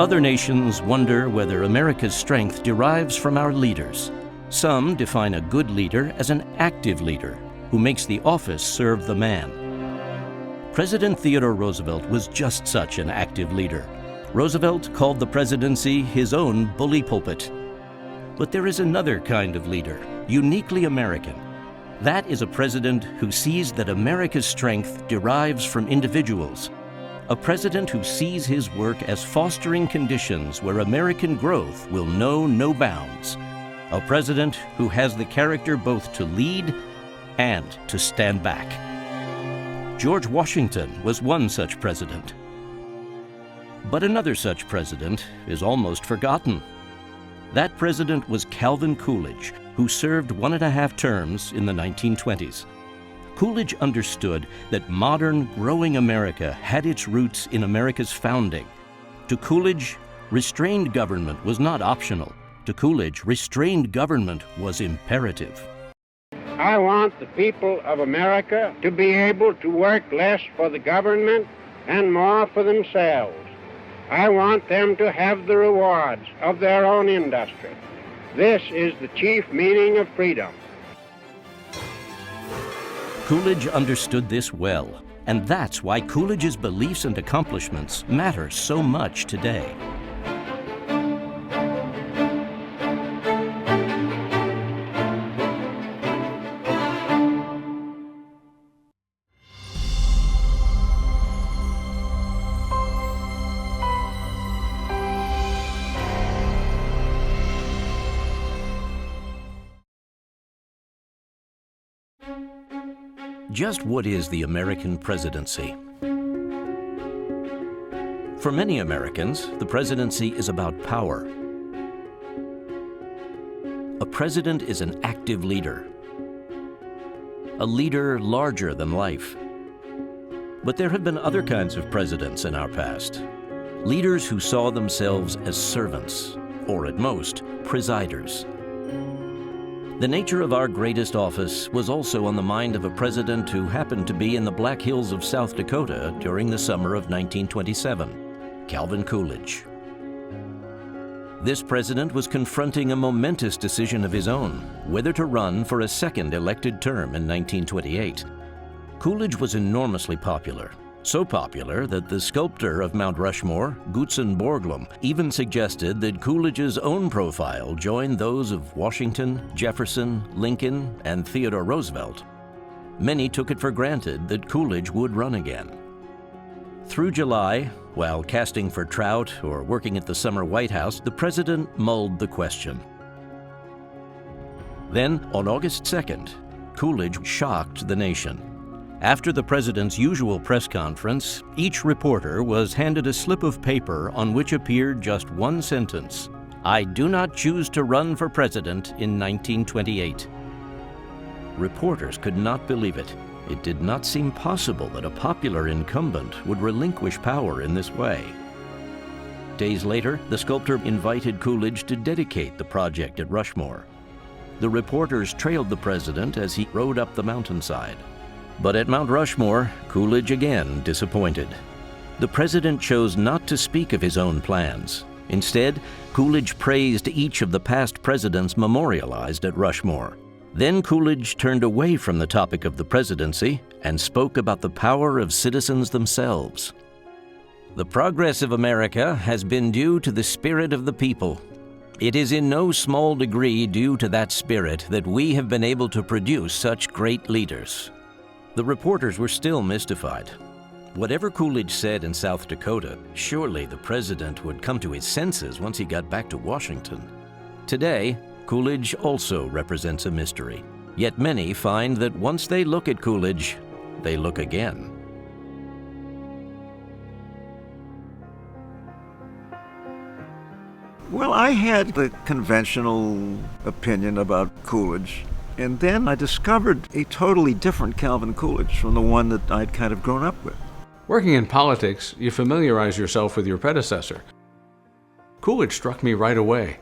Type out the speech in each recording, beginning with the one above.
Other nations wonder whether America's strength derives from our leaders. Some define a good leader as an active leader who makes the office serve the man. President Theodore Roosevelt was just such an active leader. Roosevelt called the presidency his own bully pulpit. But there is another kind of leader, uniquely American. That is a president who sees that America's strength derives from individuals. A president who sees his work as fostering conditions where American growth will know no bounds. A president who has the character both to lead and to stand back. George Washington was one such president. But another such president is almost forgotten. That president was Calvin Coolidge, who served 1.5 terms in the 1920s. Coolidge understood that modern, growing America had its roots in America's founding. To Coolidge, restrained government was not optional. To Coolidge, restrained government was imperative. I want the people of America to be able to work less for the government and more for themselves. I want them to have the rewards of their own industry. This is the chief meaning of freedom. Coolidge understood this well, and that's why Coolidge's beliefs and accomplishments matter so much today. Just what is the American presidency? For many Americans, the presidency is about power. A president is an active leader, a leader larger than life. But there have been other kinds of presidents in our past. Leaders who saw themselves as servants, or at most, presiders. The nature of our greatest office was also on the mind of a president who happened to be in the Black Hills of South Dakota during the summer of 1927, Calvin Coolidge. This president was confronting a momentous decision of his own, whether to run for a second elected term in 1928. Coolidge was enormously popular. So popular that the sculptor of Mount Rushmore, Gutzon Borglum, even suggested that Coolidge's own profile join those of Washington, Jefferson, Lincoln, and Theodore Roosevelt. Many took it for granted that Coolidge would run again. Through July, while casting for trout or working at the summer White House, the president mulled the question. Then, on August 2nd, Coolidge shocked the nation. After the president's usual press conference, each reporter was handed a slip of paper on which appeared just one sentence: "I do not choose to run for president in 1928. Reporters could not believe it. It did not seem possible that a popular incumbent would relinquish power in this way. Days later, the sculptor invited Coolidge to dedicate the project at Rushmore. The reporters trailed the president as he rode up the mountainside. But at Mount Rushmore, Coolidge again disappointed. The president chose not to speak of his own plans. Instead, Coolidge praised each of the past presidents memorialized at Rushmore. Then Coolidge turned away from the topic of the presidency and spoke about the power of citizens themselves. "The progress of America has been due to the spirit of the people. It is in no small degree due to that spirit that we have been able to produce such great leaders." The reporters were still mystified. Whatever Coolidge said in South Dakota, surely the president would come to his senses once he got back to Washington. Today, Coolidge also represents a mystery. Yet many find that once they look at Coolidge, they look again. Well, I had the conventional opinion about Coolidge, and then I discovered a totally different Calvin Coolidge from the one that I'd kind of grown up with. Working in politics, you familiarize yourself with your predecessor. Coolidge struck me right away.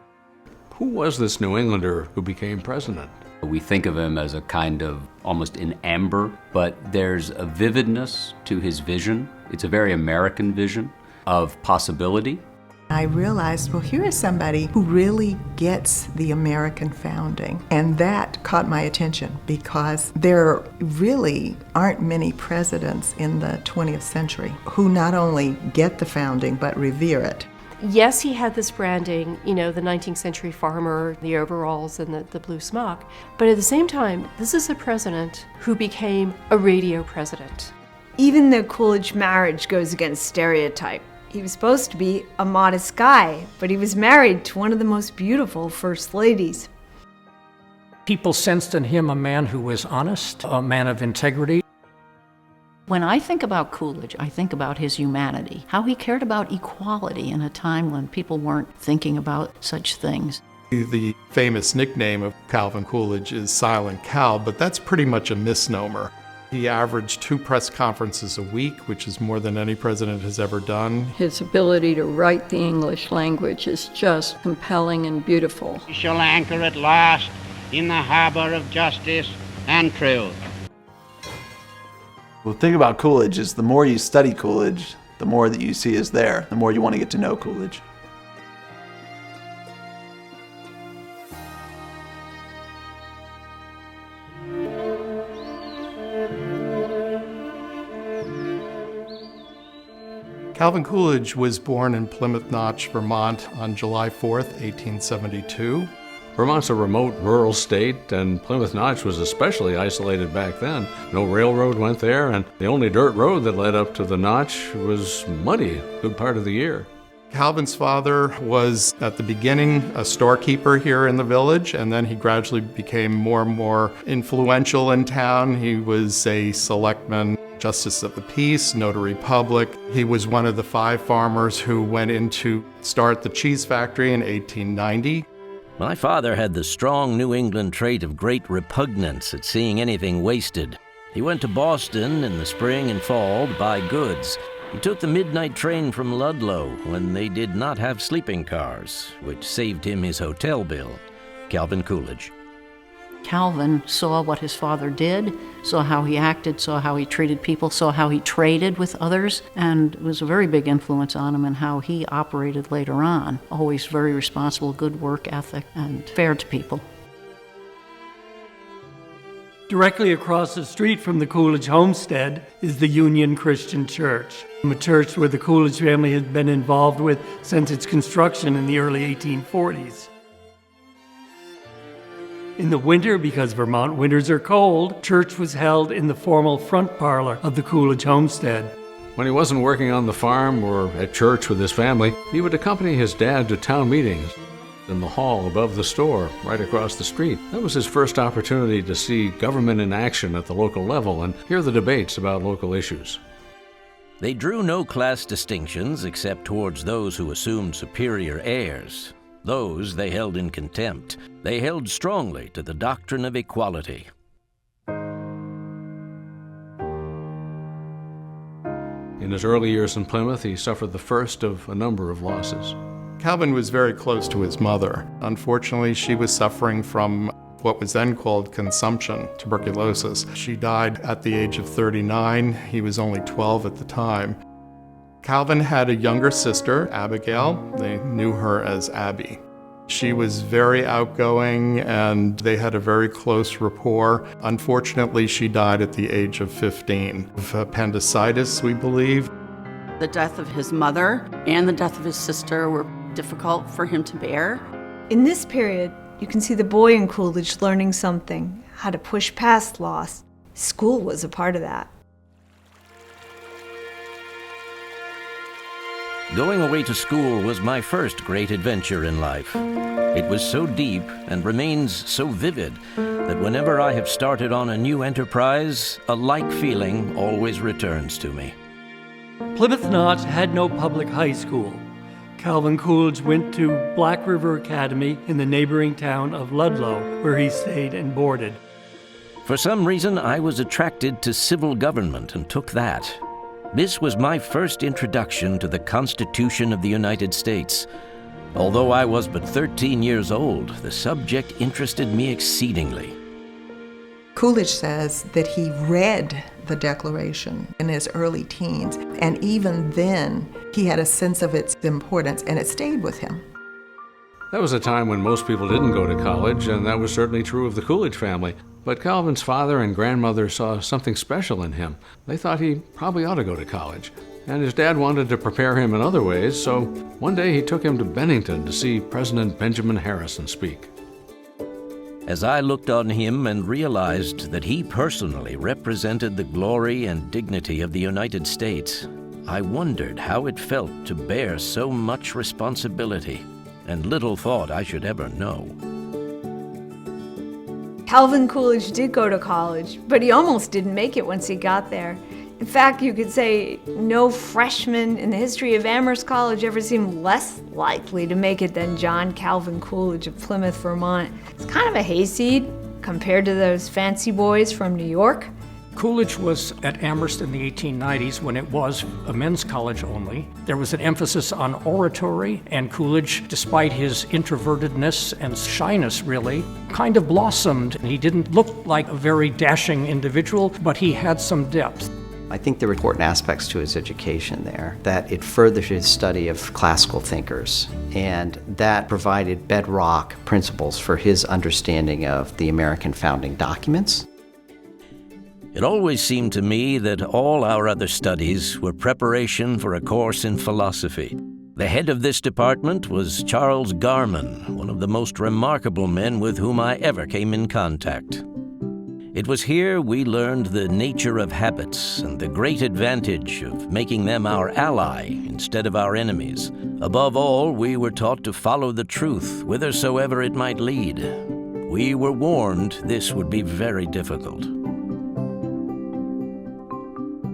Who was this New Englander who became president? We think of him as a kind of almost in amber, but there's a vividness to his vision. It's a very American vision of possibility. I realized, well, here is somebody who really gets the American founding. And that caught my attention because there really aren't many presidents in the 20th century who not only get the founding but revere it. Yes, he had this branding, the 19th century farmer, the overalls and the blue smock. But at the same time, this is a president who became a radio president. Even the Coolidge marriage goes against stereotype. He was supposed to be a modest guy, but he was married to one of the most beautiful first ladies. People sensed in him a man who was honest, a man of integrity. When I think about Coolidge, I think about his humanity, how he cared about equality in a time when people weren't thinking about such things. The famous nickname of Calvin Coolidge is Silent Cal, but that's pretty much a misnomer. He averaged 2 press conferences a week, which is more than any president has ever done. His ability to write the English language is just compelling and beautiful. We shall anchor at last in the harbor of justice and truth. Well, the thing about Coolidge is the more you study Coolidge, the more that you see is there, the more you want to get to know Coolidge. Calvin Coolidge was born in Plymouth Notch, Vermont on July 4th, 1872. Vermont's a remote rural state, and Plymouth Notch was especially isolated back then. No railroad went there, and the only dirt road that led up to the Notch was muddy a good part of the year. Calvin's father was, at the beginning, a storekeeper here in the village, and then he gradually became more and more influential in town. He was a selectman, justice of the peace, notary public. He was one of the 5 farmers who went in to start the cheese factory in 1890. My father had the strong New England trait of great repugnance at seeing anything wasted. He went to Boston in the spring and fall to buy goods. He took the midnight train from Ludlow when they did not have sleeping cars, which saved him his hotel bill. Calvin Coolidge. Calvin saw what his father did, saw how he acted, saw how he treated people, saw how he traded with others, and it was a very big influence on him and how he operated later on. Always very responsible, good work ethic, and fair to people. Directly across the street from the Coolidge homestead is the Union Christian Church, a church where the Coolidge family has been involved with since its construction in the early 1840s. In the winter, because Vermont winters are cold, church was held in the formal front parlor of the Coolidge homestead. When he wasn't working on the farm or at church with his family, he would accompany his dad to town meetings in the hall above the store, right across the street. That was his first opportunity to see government in action at the local level and hear the debates about local issues. They drew no class distinctions except towards those who assumed superior airs. Those they held in contempt. They held strongly to the doctrine of equality. In his early years in Plymouth, he suffered the first of a number of losses. Calvin was very close to his mother. Unfortunately, she was suffering from what was then called consumption, tuberculosis. She died at the age of 39. He was only 12 at the time. Calvin had a younger sister, Abigail. They knew her as Abby. She was very outgoing, and they had a very close rapport. Unfortunately, she died at the age of 15 of appendicitis, we believe. The death of his mother and the death of his sister were difficult for him to bear. In this period, you can see the boy in Coolidge learning something, how to push past loss. School was a part of that. Going away to school was my first great adventure in life. It was so deep and remains so vivid that whenever I have started on a new enterprise, a like feeling always returns to me. Plymouth Notch had no public high school. Calvin Coolidge went to Black River Academy in the neighboring town of Ludlow, where he stayed and boarded. For some reason, I was attracted to civil government and took that. This was my first introduction to the Constitution of the United States. Although I was but 13 years old, the subject interested me exceedingly. Coolidge says that he read the Declaration in his early teens, and even then He had a sense of its importance, and it stayed with him. That was a time when most people didn't go to college, and that was certainly true of the Coolidge family. But Calvin's father and grandmother saw something special in him. They thought he probably ought to go to college. And his dad wanted to prepare him in other ways, so one day he took him to Bennington to see President Benjamin Harrison speak. As I looked on him and realized that he personally represented the glory and dignity of the United States, I wondered how it felt to bear so much responsibility, and little thought I should ever know. Calvin Coolidge did go to college, but he almost didn't make it once he got there. In fact, you could say no freshman in the history of Amherst College ever seemed less likely to make it than John Calvin Coolidge of Plymouth, Vermont. It's kind of a hayseed compared to those fancy boys from New York. Coolidge was at Amherst in the 1890s when it was a men's college only. There was an emphasis on oratory, and Coolidge, despite his introvertedness and shyness really, kind of blossomed. He didn't look like a very dashing individual, but he had some depth. I think there were important aspects to his education there, that it furthered his study of classical thinkers, and that provided bedrock principles for his understanding of the American founding documents. It always seemed to me that all our other studies were preparation for a course in philosophy. The head of this department was Charles Garman, one of the most remarkable men with whom I ever came in contact. It was here we learned the nature of habits and the great advantage of making them our ally instead of our enemies. Above all, we were taught to follow the truth, whithersoever it might lead. We were warned this would be very difficult.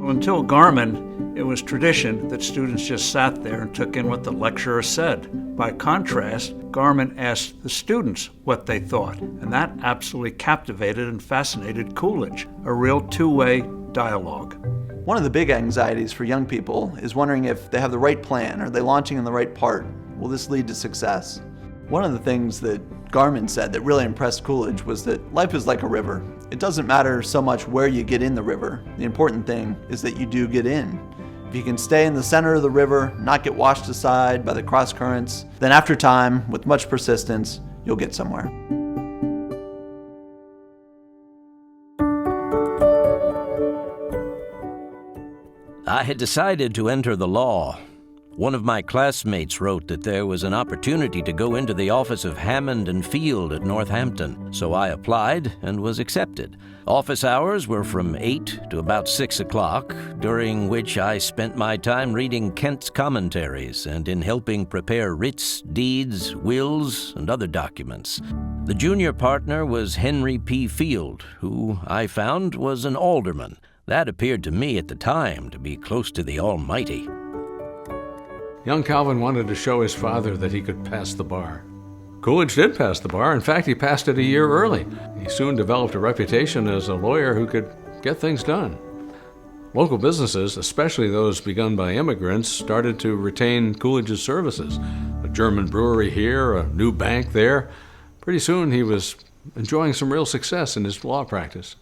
Well, until Garman, it was tradition that students just sat there and took in what the lecturer said. By contrast, Garman asked the students what they thought, and that absolutely captivated and fascinated Coolidge, a real two-way dialogue. One of the big anxieties for young people is wondering if they have the right plan. Are they launching in the right part? Will this lead to success? One of the things that Garman said that really impressed Coolidge was that life is like a river. It doesn't matter so much where you get in the river. The important thing is that you do get in. If you can stay in the center of the river, not get washed aside by the cross currents, then after time, with much persistence, you'll get somewhere. I had decided to enter the law. One of my classmates wrote that there was an opportunity to go into the office of Hammond and Field at Northampton, so I applied and was accepted. Office hours were from 8 to about 6 o'clock, during which I spent my time reading Kent's commentaries and in helping prepare writs, deeds, wills, and other documents. The junior partner was Henry P. Field, who I found was an alderman. That appeared to me at the time to be close to the almighty. Young Calvin wanted to show his father that he could pass the bar. Coolidge did pass the bar. In fact, he passed it a year early. He soon developed a reputation as a lawyer who could get things done. Local businesses, especially those begun by immigrants, started to retain Coolidge's services. A German brewery here, a new bank there. Pretty soon he was enjoying some real success in his law practice.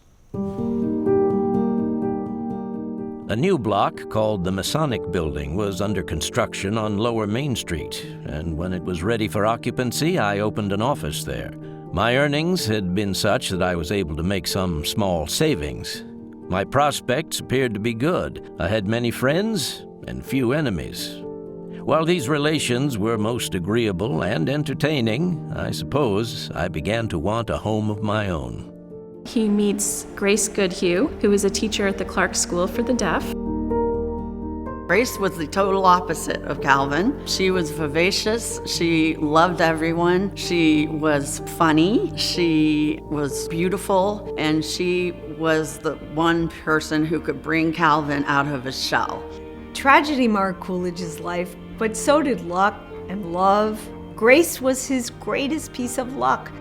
A new block called the Masonic Building was under construction on Lower Main Street, and when it was ready for occupancy, I opened an office there. My earnings had been such that I was able to make some small savings. My prospects appeared to be good. I had many friends and few enemies. While these relations were most agreeable and entertaining, I suppose I began to want a home of my own. He meets Grace Goodhue, who is a teacher at the Clark School for the Deaf. Grace was the total opposite of Calvin. She was vivacious, she loved everyone, she was funny, she was beautiful, and she was the one person who could bring Calvin out of his shell. Tragedy marked Coolidge's life, but so did luck and love. Grace was his greatest piece of luck.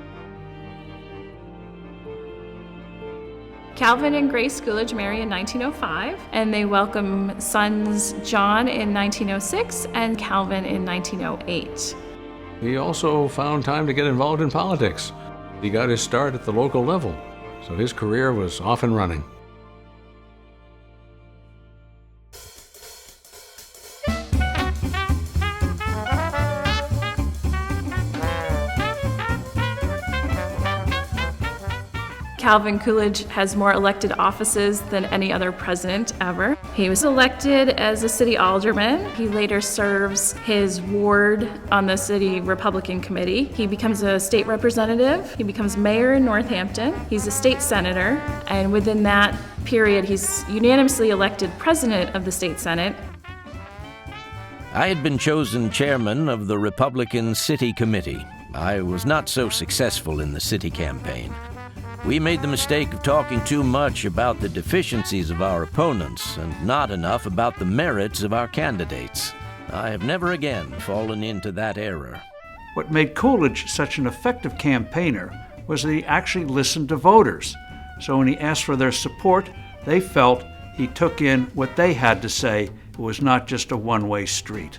Calvin and Grace Coolidge marry in 1905, and they welcome sons John in 1906 and Calvin in 1908. He also found time to get involved in politics. He got his start at the local level, so his career was off and running. Calvin Coolidge has more elected offices than any other president ever. He was elected as a city alderman. He later serves his ward on the city Republican committee. He becomes a state representative. He becomes mayor in Northampton. He's a state senator, and within that period, he's unanimously elected president of the state senate. I had been chosen chairman of the Republican City Committee. I was not so successful in the city campaign. We made the mistake of talking too much about the deficiencies of our opponents and not enough about the merits of our candidates. I have never again fallen into that error. What made Coolidge such an effective campaigner was that he actually listened to voters. So when he asked for their support, they felt he took in what they had to say. It was not just a one-way street.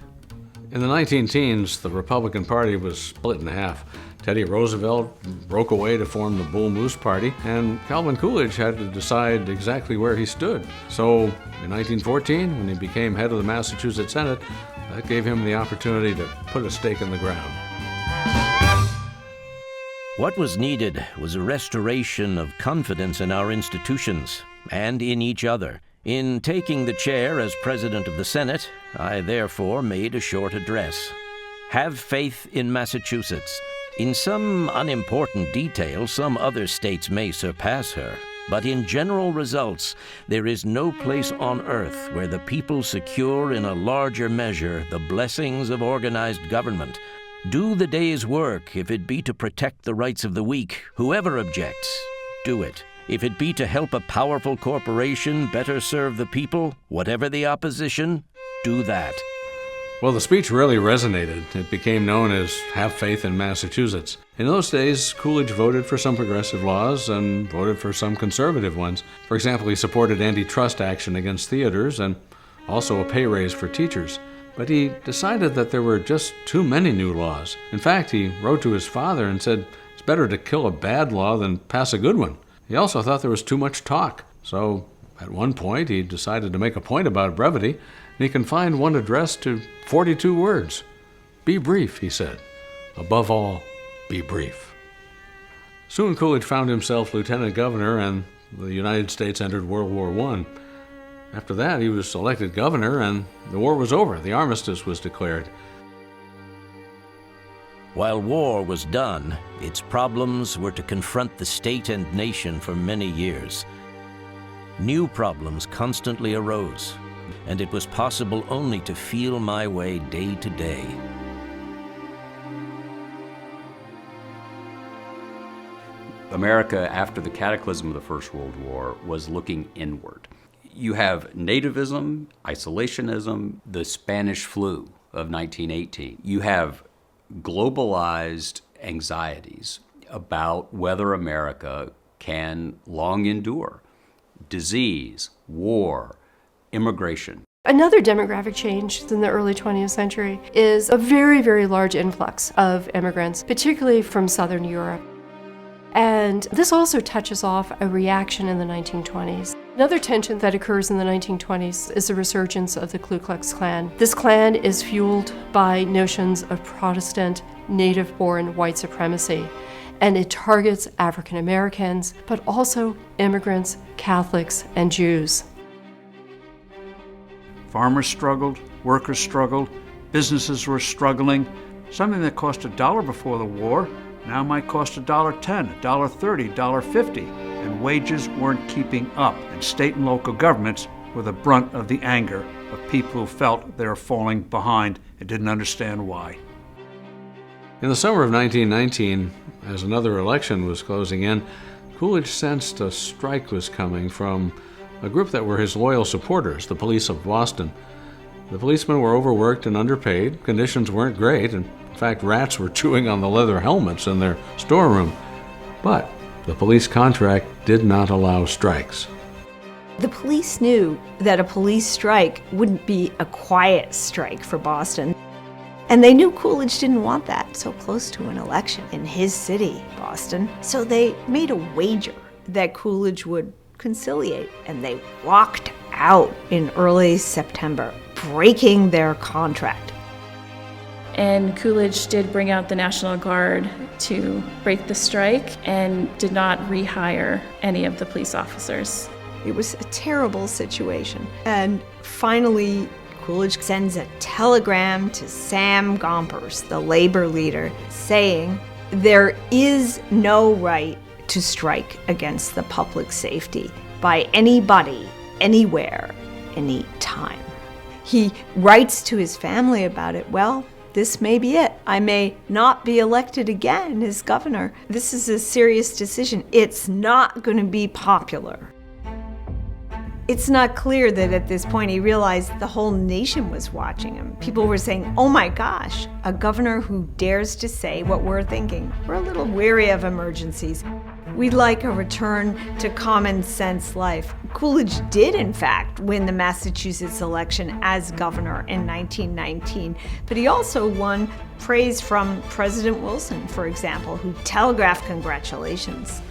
In the 19-teens, the Republican Party was split in half. Teddy Roosevelt broke away to form the Bull Moose Party, and Calvin Coolidge had to decide exactly where he stood. So in 1914, when he became head of the Massachusetts Senate, that gave him the opportunity to put a stake in the ground. What was needed was a restoration of confidence in our institutions and in each other. In taking the chair as President of the Senate, I therefore made a short address. Have faith in Massachusetts. In some unimportant detail, some other states may surpass her. But in general results, there is no place on earth where the people secure in a larger measure the blessings of organized government. Do the day's work, if it be to protect the rights of the weak. Whoever objects, do it. If it be to help a powerful corporation better serve the people, whatever the opposition, do that. Well, the speech really resonated. It became known as Have Faith in Massachusetts. In those days, Coolidge voted for some progressive laws and voted for some conservative ones. For example, he supported antitrust action against theaters and also a pay raise for teachers. But he decided that there were just too many new laws. In fact, he wrote to his father and said, it's better to kill a bad law than pass a good one. He also thought there was too much talk. So at one point, he decided to make a point about brevity, and he confined one address to 42 words. Be brief, he said. Above all, be brief. Soon Coolidge found himself lieutenant governor, and the United States entered World War I. After that, he was elected governor, and the war was over. The armistice was declared. While war was done, its problems were to confront the state and nation for many years. New problems constantly arose, and it was possible only to feel my way day to day. America, after the cataclysm of the First World War, was looking inward. You have nativism, isolationism, the Spanish flu of 1918. You have globalized anxieties about whether America can long endure. Disease, war, immigration. Another demographic change in the early 20th century is a very, very large influx of immigrants, particularly from Southern Europe. And this also touches off a reaction in the 1920s. Another tension that occurs in the 1920s is the resurgence of the Ku Klux Klan. This Klan is fueled by notions of Protestant, native-born white supremacy, and it targets African Americans, but also immigrants, Catholics, and Jews. Farmers struggled, workers struggled, businesses were struggling. Something that cost $1 before the war now might cost $1.10, $1.30, $1.50, and wages weren't keeping up, and state and local governments were the brunt of the anger of people who felt they were falling behind and didn't understand why. In the summer of 1919, as another election was closing in, Coolidge sensed a strike was coming from a group that were his loyal supporters, the police of Boston. The policemen were overworked and underpaid, conditions weren't great, and in fact, rats were chewing on the leather helmets in their storeroom. But the police contract did not allow strikes. The police knew that a police strike wouldn't be a quiet strike for Boston. And they knew Coolidge didn't want that so close to an election in his city, Boston. So they made a wager that Coolidge would conciliate, and they walked out in early September, breaking their contract. And Coolidge did bring out the National Guard to break the strike and did not rehire any of the police officers. It was a terrible situation. And finally, Coolidge sends a telegram to Sam Gompers, the labor leader, saying there is no right to strike against the public safety by anybody, anywhere, anytime. He writes to his family about it. Well, this may be it. I may not be elected again as governor. This is a serious decision. It's not going to be popular. It's not clear that at this point he realized the whole nation was watching him. People were saying, oh my gosh, a governor who dares to say what we're thinking. We're a little weary of emergencies. We'd like a return to common sense life. Coolidge did, in fact, win the Massachusetts election as governor in 1919, but he also won praise from President Wilson, for example, who telegraphed congratulations.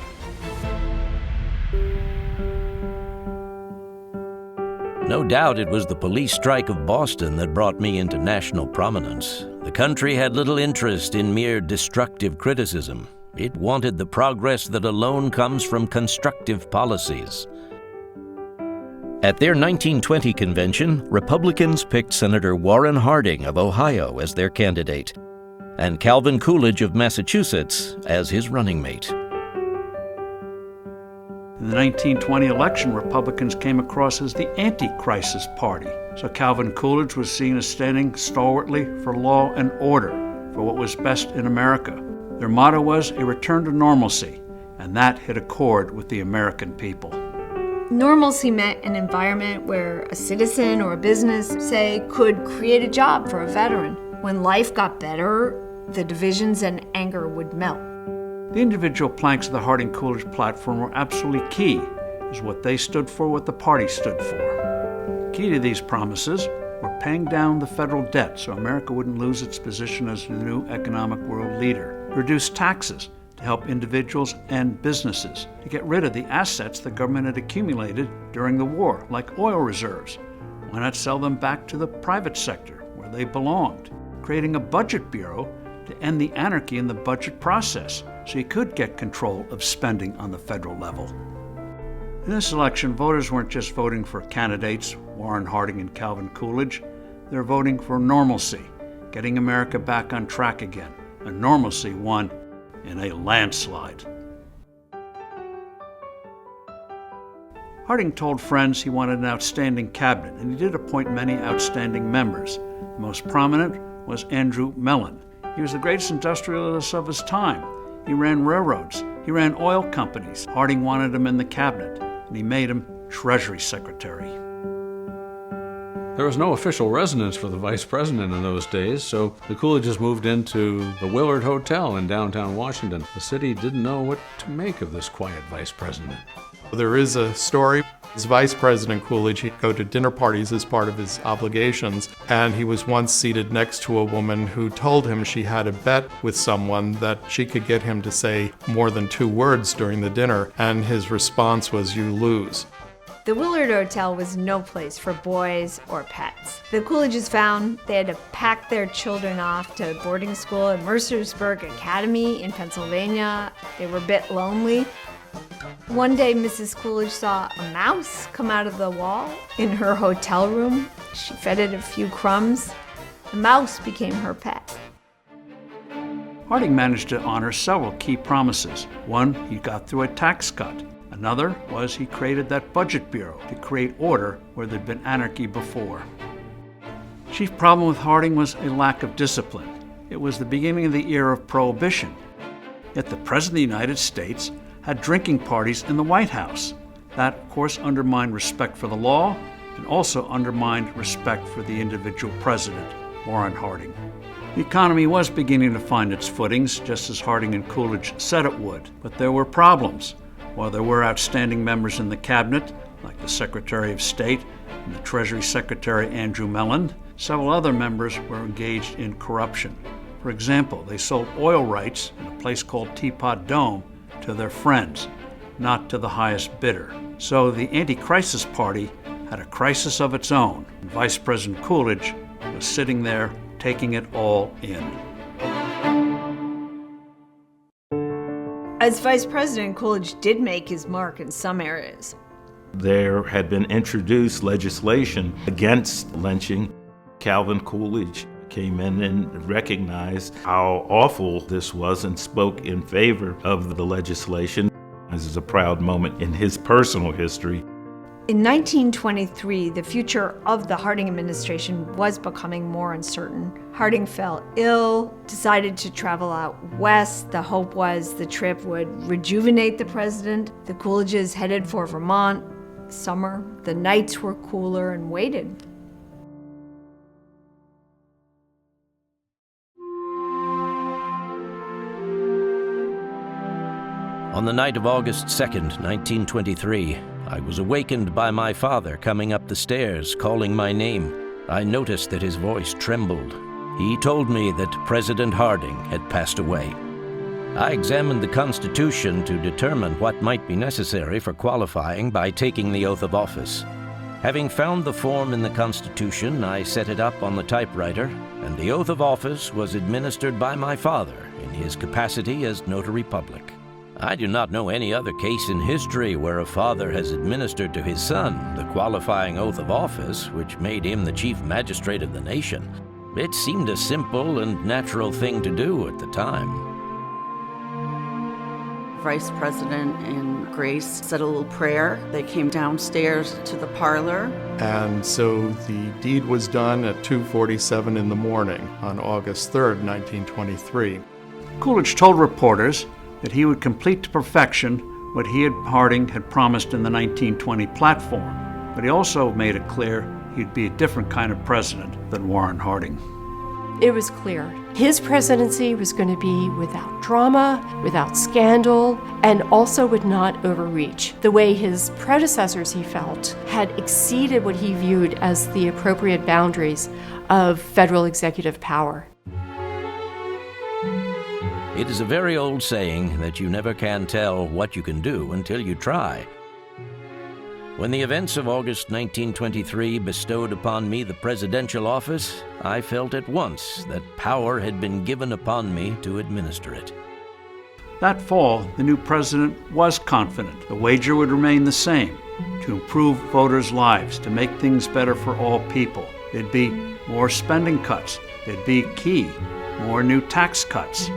No doubt it was the police strike of Boston that brought me into national prominence. The country had little interest in mere destructive criticism. It wanted the progress that alone comes from constructive policies. At their 1920 convention, Republicans picked Senator Warren Harding of Ohio as their candidate, and Calvin Coolidge of Massachusetts as his running mate. In the 1920 election, Republicans came across as the anti-crisis party. So Calvin Coolidge was seen as standing stalwartly for law and order, for what was best in America. Their motto was a return to normalcy, and that hit a chord with the American people. Normalcy meant an environment where a citizen or a business, say, could create a job for a veteran. When life got better, the divisions and anger would melt. The individual planks of the Harding-Coolidge platform were absolutely key, as what they stood for, what the party stood for. Key to these promises were paying down the federal debt so America wouldn't lose its position as the new economic world leader, reduce taxes to help individuals and businesses, to get rid of the assets the government had accumulated during the war, like oil reserves. Why not sell them back to the private sector, where they belonged? Creating a budget bureau to end the anarchy in the budget process, so you could get control of spending on the federal level. In this election, voters weren't just voting for candidates, Warren Harding and Calvin Coolidge. They were voting for normalcy, getting America back on track again. A normalcy won in a landslide. Harding told friends he wanted an outstanding cabinet, and he did appoint many outstanding members. The most prominent was Andrew Mellon. He was the greatest industrialist of his time. He ran railroads. He ran oil companies. Harding wanted him in the cabinet, and he made him Treasury Secretary. There was no official residence for the vice president in those days, so the Coolidges moved into the Willard Hotel in downtown Washington. The city didn't know what to make of this quiet vice president. There is a story. As Vice President Coolidge, he'd go to dinner parties as part of his obligations, and he was once seated next to a woman who told him she had a bet with someone that she could get him to say more than 2 words during the dinner, and his response was, "You lose." The Willard Hotel was no place for boys or pets. The Coolidges found they had to pack their children off to boarding school at Mercersburg Academy in Pennsylvania. They were a bit lonely. One day, Mrs. Coolidge saw a mouse come out of the wall in her hotel room. She fed it a few crumbs. The mouse became her pet. Harding managed to honor several key promises. One, he got through a tax cut. Another was he created that budget bureau to create order where there'd been anarchy before. Chief problem with Harding was a lack of discipline. It was the beginning of the era of Prohibition. Yet the President of the United States had drinking parties in the White House. That, of course, undermined respect for the law and also undermined respect for the individual president, Warren Harding. The economy was beginning to find its footings, just as Harding and Coolidge said it would, but there were problems. While there were outstanding members in the cabinet, like the Secretary of State and the Treasury Secretary Andrew Mellon, several other members were engaged in corruption. For example, they sold oil rights in a place called Teapot Dome to their friends, not to the highest bidder. So the anti-crisis party had a crisis of its own, and Vice President Coolidge was sitting there taking it all in. As vice president, Coolidge did make his mark in some areas. There had been introduced legislation against lynching. Calvin Coolidge came in and recognized how awful this was and spoke in favor of the legislation. This is a proud moment in his personal history. In 1923, the future of the Harding administration was becoming more uncertain. Harding fell ill, decided to travel out west. The hope was the trip would rejuvenate the president. The Coolidges headed for Vermont. Summer, the nights were cooler, and waited. On the night of August 2nd, 1923, I was awakened by my father coming up the stairs, calling my name. I noticed that his voice trembled. He told me that President Harding had passed away. I examined the Constitution to determine what might be necessary for qualifying by taking the oath of office. Having found the form in the Constitution, I set it up on the typewriter, and the oath of office was administered by my father in his capacity as notary public. I do not know any other case in history where a father has administered to his son the qualifying oath of office, which made him the chief magistrate of the nation. It seemed a simple and natural thing to do at the time. Vice President and Grace said a little prayer. They came downstairs to the parlor. And so the deed was done at 2:47 in the morning on August 3rd, 1923. Coolidge told reporters that he would complete to perfection what Harding had promised in the 1920 platform, but he also made it clear he'd be a different kind of president than Warren Harding. It was clear his presidency was going to be without drama, without scandal, and also would not overreach. The way his predecessors, he felt, had exceeded what he viewed as the appropriate boundaries of federal executive power. It is a very old saying that you never can tell what you can do until you try. When the events of August 1923 bestowed upon me the presidential office, I felt at once that power had been given upon me to administer it. That fall, the new president was confident the wager would remain the same: to improve voters' lives, to make things better for all people. There'd be more spending cuts. There'd be key, more new tax cuts.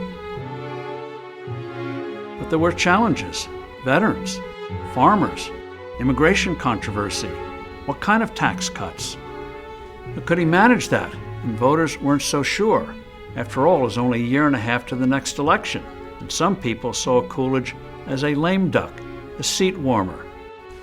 But there were challenges: veterans, farmers, immigration controversy. What kind of tax cuts? But could he manage that? And voters weren't so sure. After all, it was only a year and a half to the next election, and some people saw Coolidge as a lame duck, a seat warmer.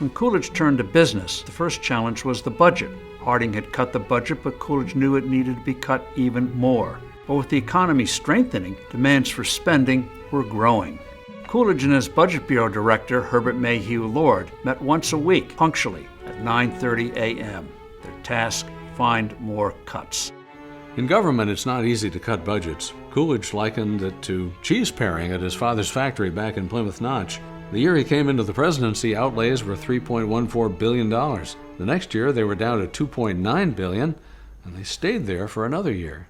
When Coolidge turned to business, the first challenge was the budget. Harding had cut the budget, but Coolidge knew it needed to be cut even more. But with the economy strengthening, demands for spending were growing. Coolidge and his Budget Bureau Director, Herbert Mayhew Lord, met once a week, punctually, at 9:30 a.m. Their task: find more cuts. In government, it's not easy to cut budgets. Coolidge likened it to cheese paring at his father's factory back in Plymouth Notch. The year he came into the presidency, outlays were $3.14 billion. The next year, they were down to $2.9 billion, and they stayed there for another year.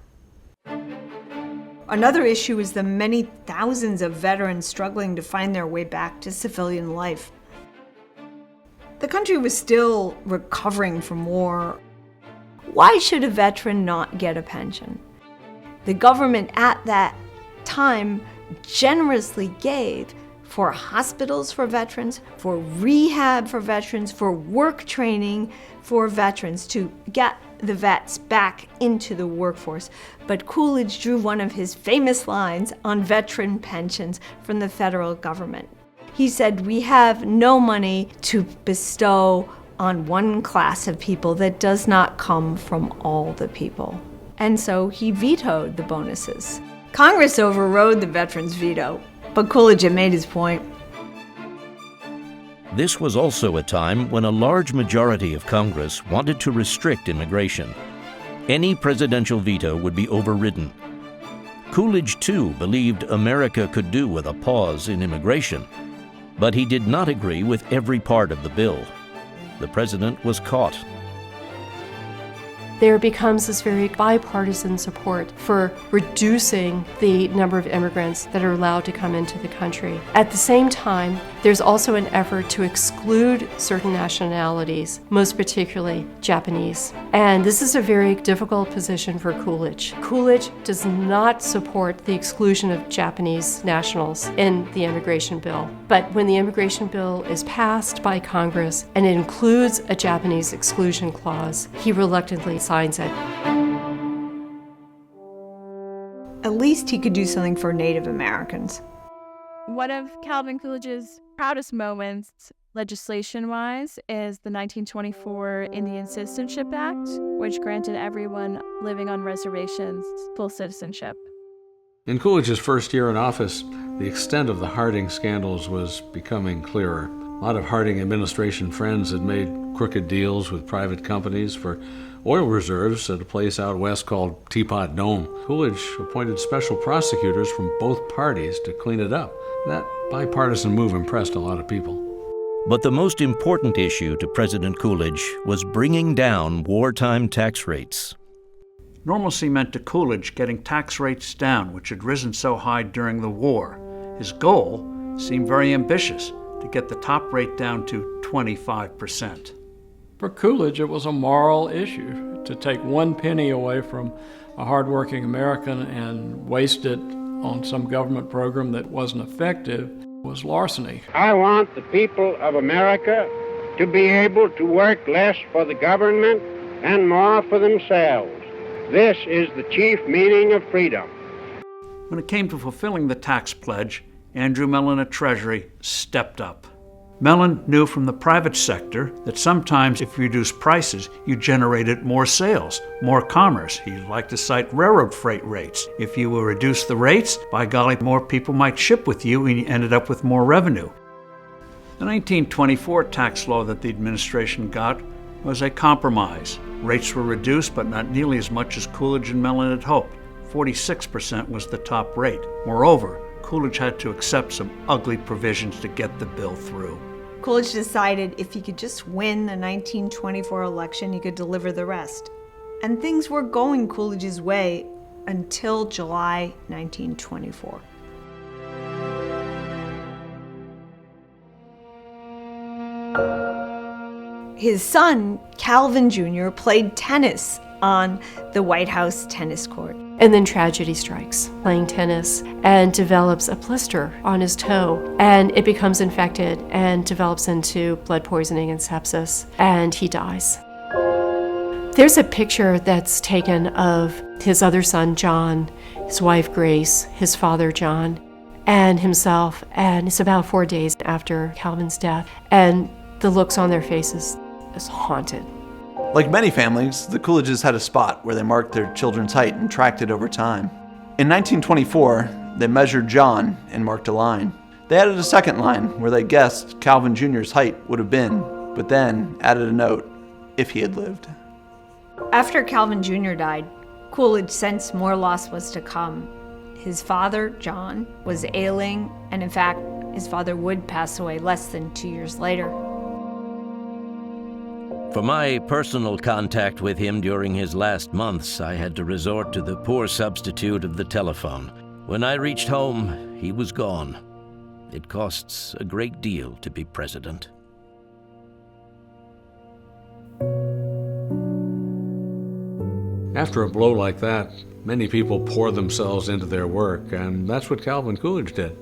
Another issue is the many thousands of veterans struggling to find their way back to civilian life. The country was still recovering from war. Why should a veteran not get a pension? The government at that time generously gave for hospitals for veterans, for rehab for veterans, for work training for veterans to get the vets back into the workforce. But Coolidge drew one of his famous lines on veteran pensions from the federal government. He said, "We have no money to bestow on one class of people that does not come from all the people." And so he vetoed the bonuses. Congress overrode the veterans' veto, but Coolidge had made his point. This was also a time when a large majority of Congress wanted to restrict immigration. Any presidential veto would be overridden. Coolidge, too, believed America could do with a pause in immigration, but he did not agree with every part of the bill. The president was caught. there becomes this very bipartisan support for reducing the number of immigrants that are allowed to come into the country. At the same time, there's also an effort to exclude certain nationalities, most particularly Japanese. And this is a very difficult position for Coolidge. Coolidge does not support the exclusion of Japanese nationals in the immigration bill. But when the immigration bill is passed by Congress and it includes a Japanese exclusion clause, he reluctantly signs it. At least he could do something for Native Americans. One of Calvin Coolidge's proudest moments, legislation-wise, is the 1924 Indian Citizenship Act, which granted everyone living on reservations full citizenship. In Coolidge's first year in office, the extent of the Harding scandals was becoming clearer. A lot of Harding administration friends had made crooked deals with private companies for oil reserves at a place out west called Teapot Dome. Coolidge appointed special prosecutors from both parties to clean it up. That bipartisan move impressed a lot of people. But the most important issue to President Coolidge was bringing down wartime tax rates. Normalcy meant to Coolidge getting tax rates down, which had risen so high during the war. His goal seemed very ambitious, to get the top rate down to 25%. For Coolidge, it was a moral issue. To take 1 penny away from a hardworking American and waste it on some government program that wasn't effective was larceny. I want the people of America to be able to work less for the government and more for themselves. This is the chief meaning of freedom. When it came to fulfilling the tax pledge, Andrew Mellon at Treasury stepped up. Mellon knew from the private sector that sometimes if you reduce prices, you generated more sales, more commerce. He liked to cite railroad freight rates. If you will reduce the rates, by golly, more people might ship with you and you ended up with more revenue. The 1924 tax law that the administration got was a compromise. Rates were reduced, but not nearly as much as Coolidge and Mellon had hoped. 46% was the top rate. Moreover, Coolidge had to accept some ugly provisions to get the bill through. Coolidge decided if he could just win the 1924 election, he could deliver the rest. And things were going Coolidge's way until July 1924. His son, Calvin Jr., played tennis on the White House tennis court. And then tragedy strikes, playing tennis, and develops a blister on his toe. And it becomes infected and develops into blood poisoning and sepsis, and he dies. There's a picture that's taken of his other son, John, his wife, Grace, his father, John, and himself, and it's about 4 days after Calvin's death. And the looks on their faces is haunted. Like many families, the Coolidges had a spot where they marked their children's height and tracked it over time. In 1924, they measured John and marked a line. They added a second line where they guessed Calvin Jr.'s height would have been, but then added a note, if he had lived. After Calvin Jr. died, Coolidge sensed more loss was to come. His father, John, was ailing, and in fact, his father would pass away less than 2 years later. For my personal contact with him during his last months, I had to resort to the poor substitute of the telephone. When I reached home, he was gone. It costs a great deal to be president. After a blow like that, many people pour themselves into their work, and that's what Calvin Coolidge did.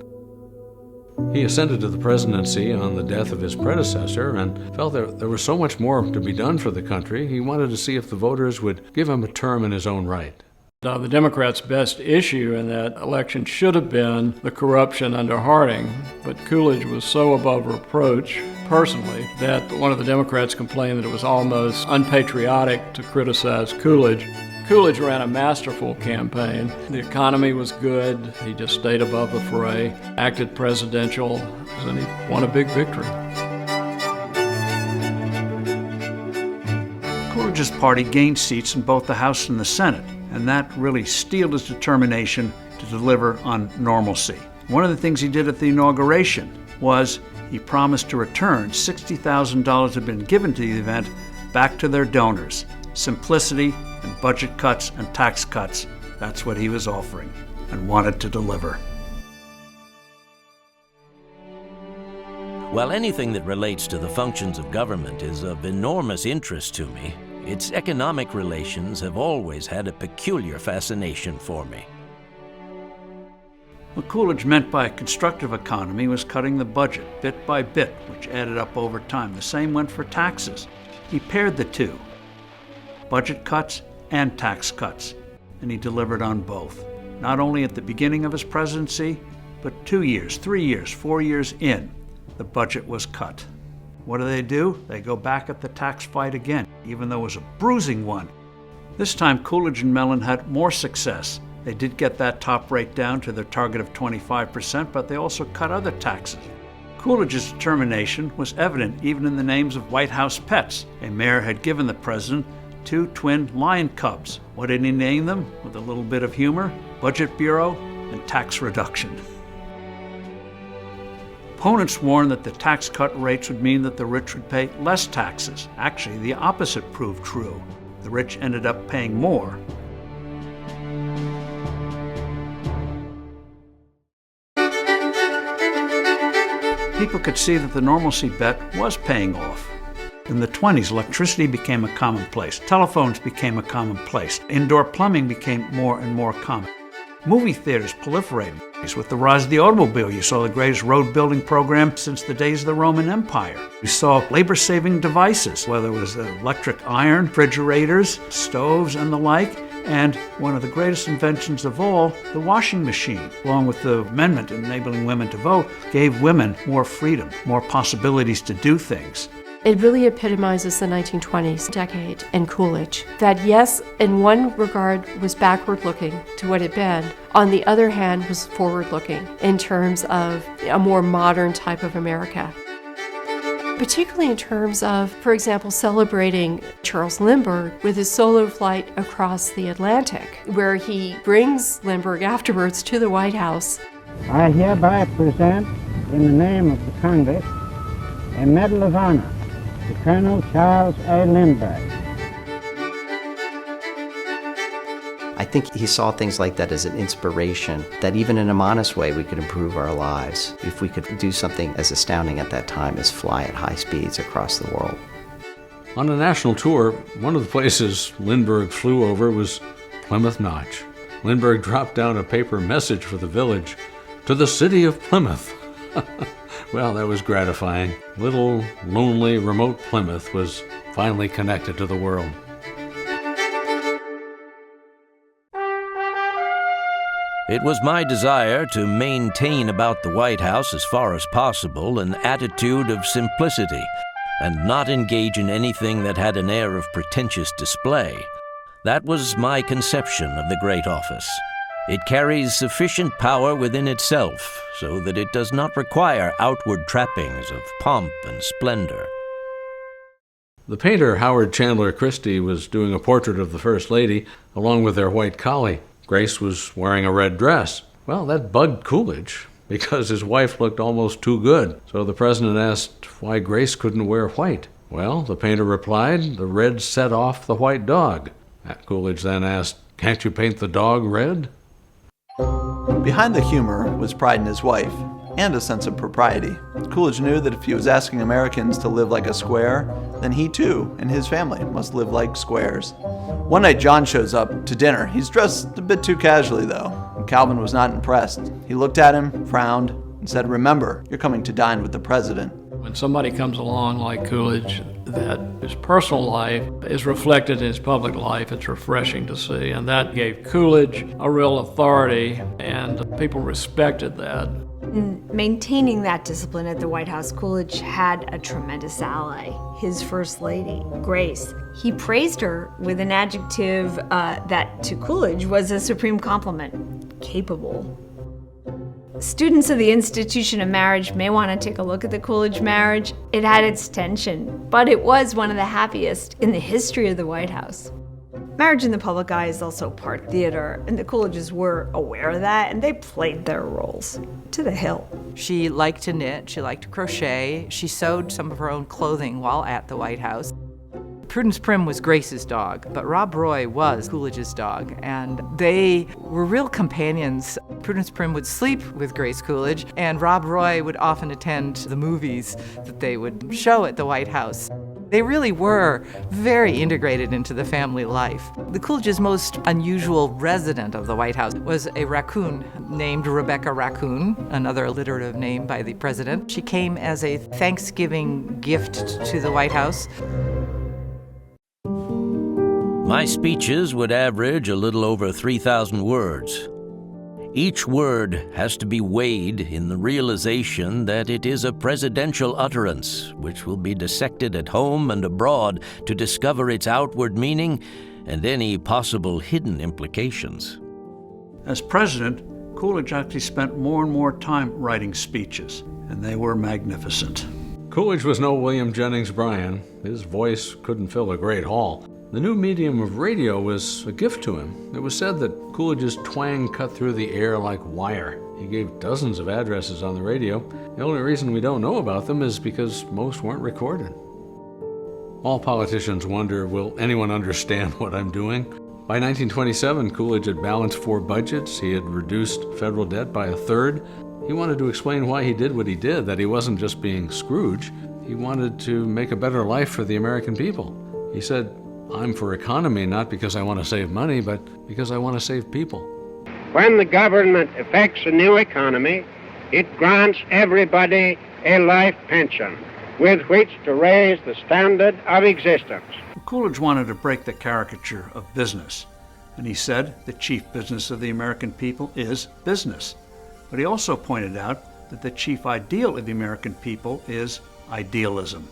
He ascended to the presidency on the death of his predecessor and felt there was so much more to be done for the country, he wanted to see if the voters would give him a term in his own right. The Democrats' best issue in that election should have been the corruption under Harding, but Coolidge was so above reproach personally that one of the Democrats complained that it was almost unpatriotic to criticize Coolidge. Coolidge ran a masterful campaign. The economy was good. He just stayed above the fray, acted presidential, and he won a big victory. Coolidge's party gained seats in both the House and the Senate, and that really steeled his determination to deliver on normalcy. One of the things he did at the inauguration was he promised to return $60,000 that had been given to the event back to their donors. simplicity and budget cuts and tax cuts. That's what he was offering and wanted to deliver. While anything that relates to the functions of government is of enormous interest to me, its economic relations have always had a peculiar fascination for me. What Coolidge meant by a constructive economy was cutting the budget bit by bit, which added up over time. The same went for taxes. He paired the two, budget cuts and tax cuts, and he delivered on both. Not only at the beginning of his presidency, but 2 years, 3 years, 4 years in, the budget was cut. What do? They go back at the tax fight again, even though it was a bruising one. This time, Coolidge and Mellon had more success. They did get that top rate down to their target of 25%, but they also cut other taxes. Coolidge's determination was evident even in the names of White House pets. A mayor had given the president 2 twin lion cubs. What did he name them? With a little bit of humor, Budget Bureau and Tax Reduction. Opponents warned that the tax cut rates would mean that the rich would pay less taxes. Actually, the opposite proved true. The rich ended up paying more. People could see that the normalcy bet was paying off. In the 20s, electricity became a commonplace. Telephones became a commonplace. Indoor plumbing became more and more common. Movie theaters proliferated. With the rise of the automobile, you saw the greatest road-building program since the days of the Roman Empire. You saw labor-saving devices, whether it was electric iron, refrigerators, stoves, and the like. And one of the greatest inventions of all, the washing machine, along with the amendment enabling women to vote, gave women more freedom, more possibilities to do things. It really epitomizes the 1920s decade and Coolidge. That yes, in one regard was backward-looking to what it had been, on the other hand was forward-looking in terms of a more modern type of America. Particularly in terms of, for example, celebrating Charles Lindbergh with his solo flight across the Atlantic, where he brings Lindbergh afterwards to the White House. I hereby present, in the name of the Congress, a Medal of Honor to Colonel Charles A. Lindbergh. I think he saw things like that as an inspiration, that even in a modest way we could improve our lives if we could do something as astounding at that time as fly at high speeds across the world. On a national tour, one of the places Lindbergh flew over was Plymouth Notch. Lindbergh dropped down a paper message for the village, "To the city of Plymouth." Well, that was gratifying. Little, lonely, remote Plymouth was finally connected to the world. It was my desire to maintain about the White House as far as possible an attitude of simplicity and not engage in anything that had an air of pretentious display. That was my conception of the great office. It carries sufficient power within itself so that it does not require outward trappings of pomp and splendor. The painter Howard Chandler Christie was doing a portrait of the First Lady along with their white collie. Grace was wearing a red dress. Well, that bugged Coolidge because his wife looked almost too good. So the president asked why Grace couldn't wear white. Well, the painter replied, "The red set off the white dog." Coolidge then asked, "Can't you paint the dog red?" Behind the humor was pride in his wife and a sense of propriety. Coolidge knew that if he was asking Americans to live like a square, then he too and his family must live like squares. One night John shows up to dinner. He's dressed a bit too casually though, and Calvin was not impressed. He looked at him, frowned, and said, "Remember, you're coming to dine with the president." When somebody comes along like Coolidge, that his personal life is reflected in his public life, it's refreshing to see. And that gave Coolidge a real authority, and people respected that. In maintaining that discipline at the White House, Coolidge had a tremendous ally, his First Lady, Grace. He praised her with an adjective that to Coolidge was a supreme compliment, capable. Students of the institution of marriage may want to take a look at the Coolidge marriage. It had its tension, but it was one of the happiest in the history of the White House. Marriage in the public eye is also part theater, and the Coolidges were aware of that, and they played their roles to the hilt. She liked to knit, she liked to crochet, she sewed some of her own clothing while at the White House. Prudence Prim was Grace's dog, but Rob Roy was Coolidge's dog, and they were real companions. Prudence Prim would sleep with Grace Coolidge, and Rob Roy would often attend the movies that they would show at the White House. They really were very integrated into the family life. The Coolidge's most unusual resident of the White House was a raccoon named Rebecca Raccoon, another alliterative name by the president. She came as a Thanksgiving gift to the White House. My speeches would average a little over 3,000 words. Each word has to be weighed in the realization that it is a presidential utterance, which will be dissected at home and abroad to discover its outward meaning and any possible hidden implications. As president, Coolidge actually spent more and more time writing speeches, and they were magnificent. Coolidge was no William Jennings Bryan. His voice couldn't fill a great hall. The new medium of radio was a gift to him. It was said that Coolidge's twang cut through the air like wire. He gave dozens of addresses on the radio. The only reason we don't know about them is because most weren't recorded. All politicians wonder, will anyone understand what I'm doing? By 1927, Coolidge had balanced 4 budgets. He had reduced federal debt by 1/3. He wanted to explain why he did what he did, that he wasn't just being Scrooge. He wanted to make a better life for the American people. He said, I'm for economy, not because I want to save money, but because I want to save people. When the government effects a new economy, it grants everybody a life pension with which to raise the standard of existence. Coolidge wanted to break the caricature of business, and he said the chief business of the American people is business. But he also pointed out that the chief ideal of the American people is idealism.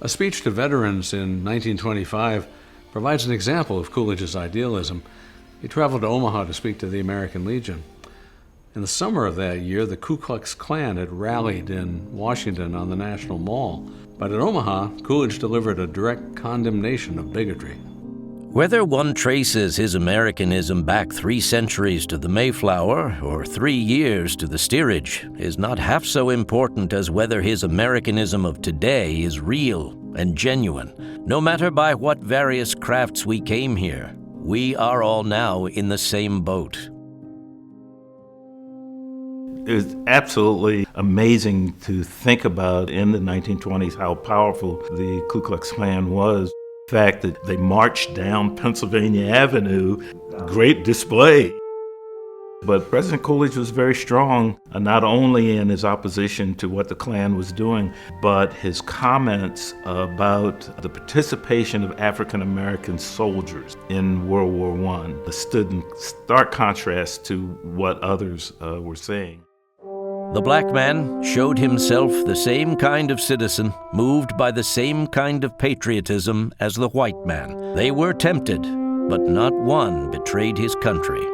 A speech to veterans in 1925 provides an example of Coolidge's idealism. He traveled to Omaha to speak to the American Legion. In the summer of that year, the Ku Klux Klan had rallied in Washington on the National Mall. But at Omaha, Coolidge delivered a direct condemnation of bigotry. Whether one traces his Americanism back 3 centuries to the Mayflower or 3 years to the steerage is not half so important as whether his Americanism of today is real and genuine. No matter by what various crafts we came here, we are all now in the same boat. It was absolutely amazing to think about in the 1920s how powerful the Ku Klux Klan was. The fact that they marched down Pennsylvania Avenue, great display. But President Coolidge was very strong, not only in his opposition to what the Klan was doing, but his comments about the participation of African American soldiers in World War I stood in stark contrast to what others were saying. The black man showed himself the same kind of citizen, moved by the same kind of patriotism as the white man. They were tempted, but not one betrayed his country.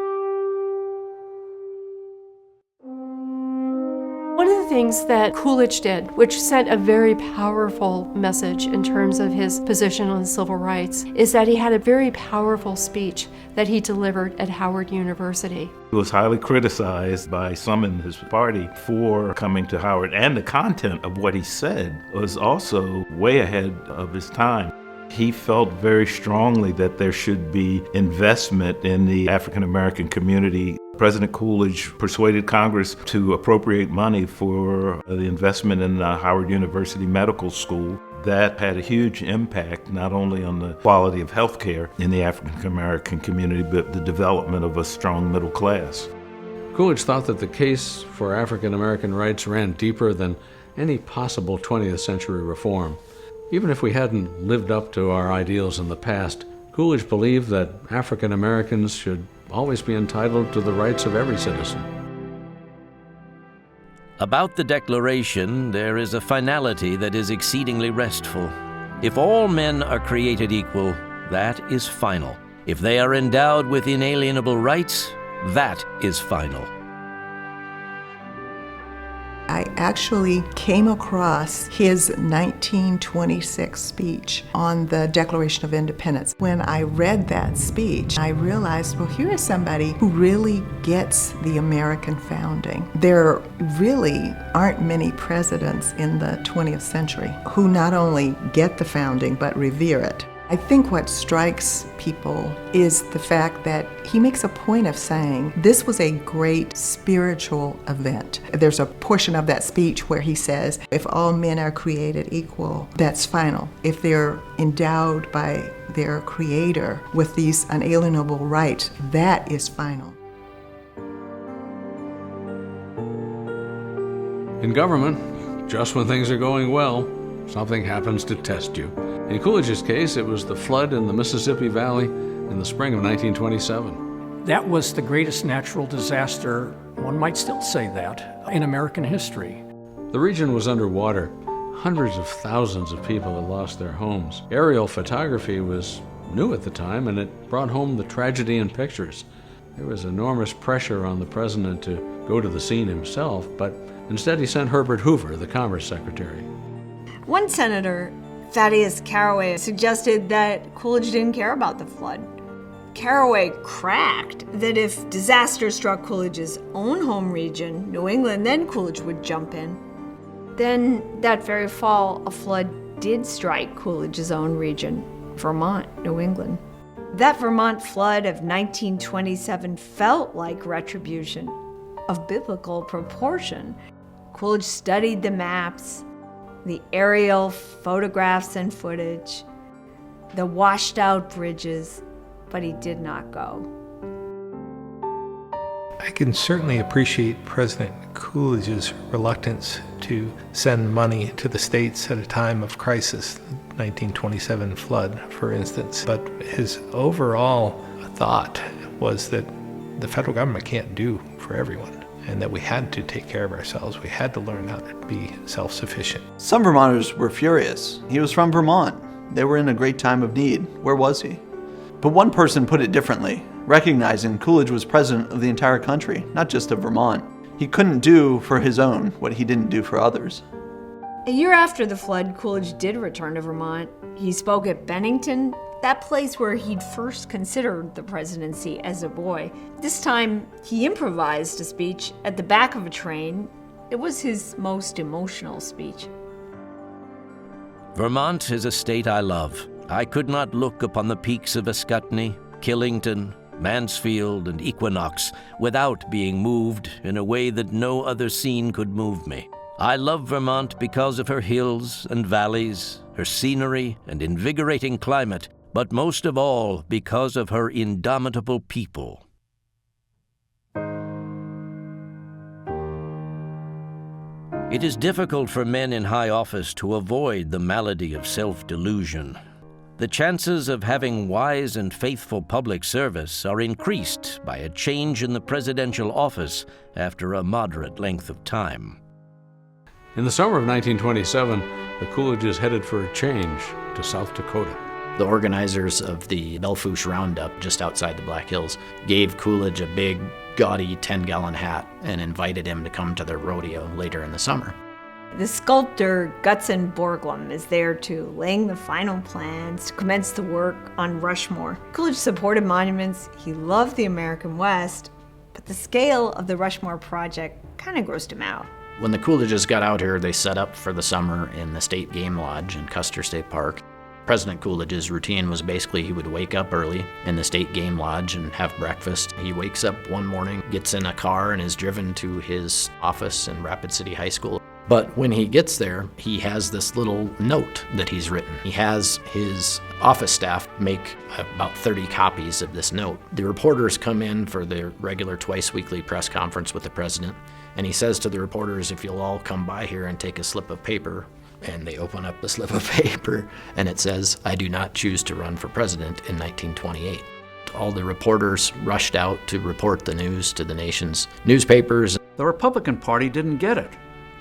One of the things that Coolidge did, which sent a very powerful message in terms of his position on civil rights, is that he had a very powerful speech that he delivered at Howard University. He was highly criticized by some in his party for coming to Howard, and the content of what he said was also way ahead of his time. He felt very strongly that there should be investment in the African American community. President Coolidge persuaded Congress to appropriate money for the investment in the Howard University Medical School. That had a huge impact not only on the quality of health care in the African American community, but the development of a strong middle class. Coolidge thought that the case for African American rights ran deeper than any possible 20th century reform. Even if we hadn't lived up to our ideals in the past, Coolidge believed that African Americans should always be entitled to the rights of every citizen. About the Declaration, there is a finality that is exceedingly restful. If all men are created equal, that is final. If they are endowed with inalienable rights, that is final. I actually came across his 1926 speech on the Declaration of Independence. When I read that speech, I realized, well, here is somebody who really gets the American founding. There really aren't many presidents in the 20th century who not only get the founding but revere it. I think what strikes people is the fact that he makes a point of saying this was a great spiritual event. There's a portion of that speech where he says, if all men are created equal, that's final. If they're endowed by their Creator with these unalienable rights, that is final. In government, just when things are going well, something happens to test you. In Coolidge's case, it was the flood in the Mississippi Valley in the spring of 1927. That was the greatest natural disaster, one might still say that, in American history. The region was underwater. Hundreds of thousands of people had lost their homes. Aerial photography was new at the time, and it brought home the tragedy in pictures. There was enormous pressure on the president to go to the scene himself, but instead he sent Herbert Hoover, the Commerce Secretary. One senator, Thaddeus Caraway, suggested that Coolidge didn't care about the flood. Caraway cracked that if disaster struck Coolidge's own home region, New England, then Coolidge would jump in. Then, that very fall, a flood did strike Coolidge's own region, Vermont, New England. That Vermont flood of 1927 felt like retribution of biblical proportion. Coolidge studied the maps, the aerial photographs and footage, the washed out bridges, but he did not go. I can certainly appreciate President Coolidge's reluctance to send money to the states at a time of crisis, the 1927 flood, for instance. But his overall thought was that the federal government can't do for everyone, and that we had to take care of ourselves. We had to learn how to be self-sufficient. Some Vermonters were furious. He was from Vermont. They were in a great time of need. Where was he? But one person put it differently, recognizing Coolidge was president of the entire country, not just of Vermont. He couldn't do for his own what he didn't do for others. A year after the flood, Coolidge did return to Vermont. He spoke at Bennington, that place where he'd first considered the presidency as a boy. This time, he improvised a speech at the back of a train. It was his most emotional speech. Vermont is a state I love. I could not look upon the peaks of Ascutney, Killington, Mansfield, and Equinox without being moved in a way that no other scene could move me. I love Vermont because of her hills and valleys, her scenery and invigorating climate, but most of all because of her indomitable people. It is difficult for men in high office to avoid the malady of self-delusion. The chances of having wise and faithful public service are increased by a change in the presidential office after a moderate length of time. In the summer of 1927, the Coolidges headed for a change to South Dakota. The organizers of the Belfouche Roundup just outside the Black Hills gave Coolidge a big, gaudy 10-gallon hat and invited him to come to their rodeo later in the summer. The sculptor Gutzon Borglum is there too, laying the final plans to commence the work on Rushmore. Coolidge supported monuments, he loved the American West, but the scale of the Rushmore project kind of grossed him out. When the Coolidges got out here, they set up for the summer in the State Game Lodge in Custer State Park. President Coolidge's routine was basically he would wake up early in the State Game Lodge and have breakfast. He wakes up one morning, gets in a car, and is driven to his office in Rapid City High School. But when he gets there, he has this little note that he's written. He has his office staff make about 30 copies of this note. The reporters come in for their regular twice-weekly press conference with the president, and he says to the reporters, if you'll all come by here and take a slip of paper. And they open up the slip of paper, and it says, I do not choose to run for president in 1928. All the reporters rushed out to report the news to the nation's newspapers. The Republican Party didn't get it.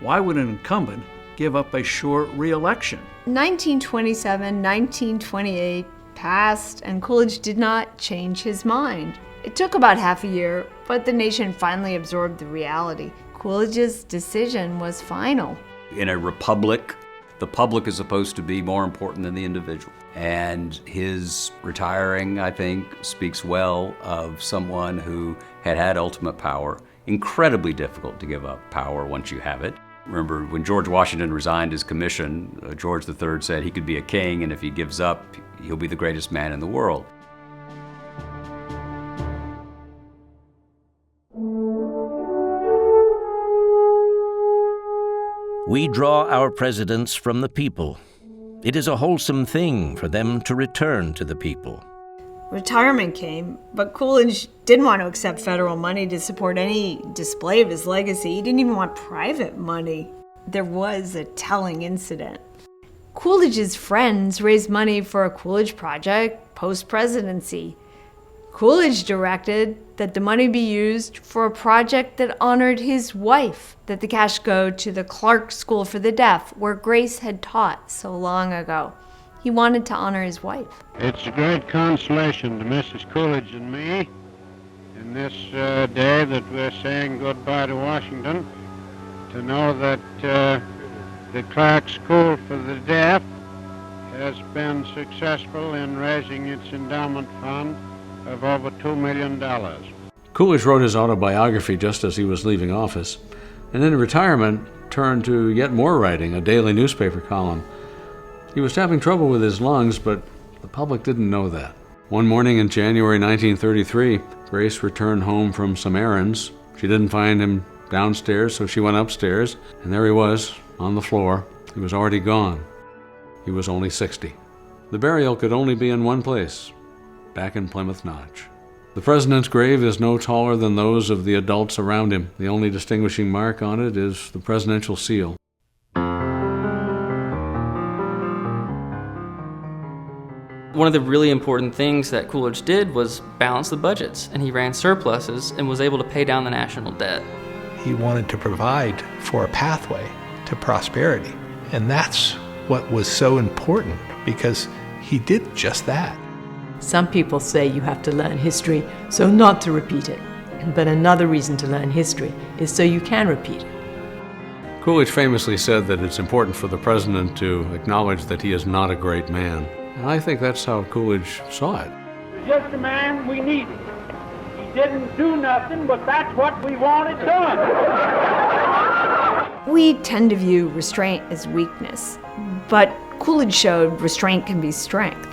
Why would an incumbent give up a sure re-election? 1927, 1928 passed, and Coolidge did not change his mind. It took about half a year, but the nation finally absorbed the reality. Coolidge's decision was final. In a republic, the public is supposed to be more important than the individual. And his retiring, I think, speaks well of someone who had ultimate power. Incredibly difficult to give up power once you have it. Remember, when George Washington resigned his commission, George III said he could be a king, and if he gives up, he'll be the greatest man in the world. We draw our presidents from the people. It is a wholesome thing for them to return to the people. Retirement came, but Coolidge didn't want to accept federal money to support any display of his legacy. He didn't even want private money. There was a telling incident. Coolidge's friends raised money for a Coolidge project post-presidency. Coolidge directed that the money be used for a project that honored his wife, that the cash go to the Clark School for the Deaf, where Grace had taught so long ago. He wanted to honor his wife. It's a great consolation to Mrs. Coolidge and me in this day that we're saying goodbye to Washington to know that the Clark School for the Deaf has been successful in raising its endowment fund of over $2 million. Coolidge wrote his autobiography just as he was leaving office, and in retirement turned to yet more writing, a daily newspaper column. He was having trouble with his lungs, but the public didn't know that. One morning in January 1933, Grace returned home from some errands. She didn't find him downstairs, so she went upstairs, and there he was, on the floor. He was already gone. He was only 60. The burial could only be in one place, back in Plymouth Notch. The president's grave is no taller than those of the adults around him. The only distinguishing mark on it is the presidential seal. One of the really important things that Coolidge did was balance the budgets, and he ran surpluses and was able to pay down the national debt. He wanted to provide for a pathway to prosperity, and that's what was so important, because he did just that. Some people say you have to learn history so not to repeat it, but another reason to learn history is so you can repeat it. Coolidge famously said that it's important for the president to acknowledge that he is not a great man. And I think that's how Coolidge saw it. He's just the man we needed. He didn't do nothing, but that's what we wanted done. We tend to view restraint as weakness, but Coolidge showed restraint can be strength.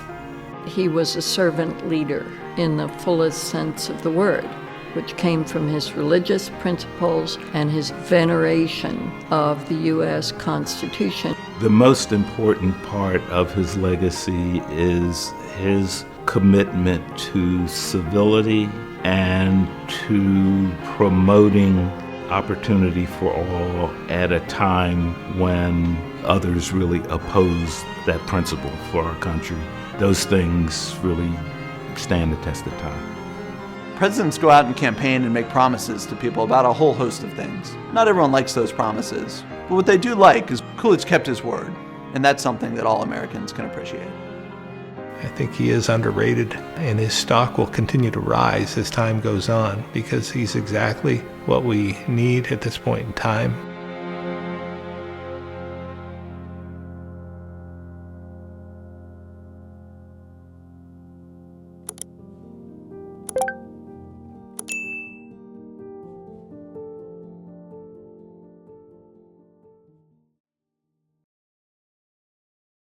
He was a servant leader in the fullest sense of the word, which came from his religious principles and his veneration of the U.S. Constitution. The most important part of his legacy is his commitment to civility and to promoting opportunity for all at a time when others really opposed that principle for our country. Those things really stand the test of time. Presidents go out and campaign and make promises to people about a whole host of things. Not everyone likes those promises, but what they do like is Coolidge kept his word, and that's something that all Americans can appreciate. I think he is underrated, and his stock will continue to rise as time goes on, because he's exactly what we need at this point in time.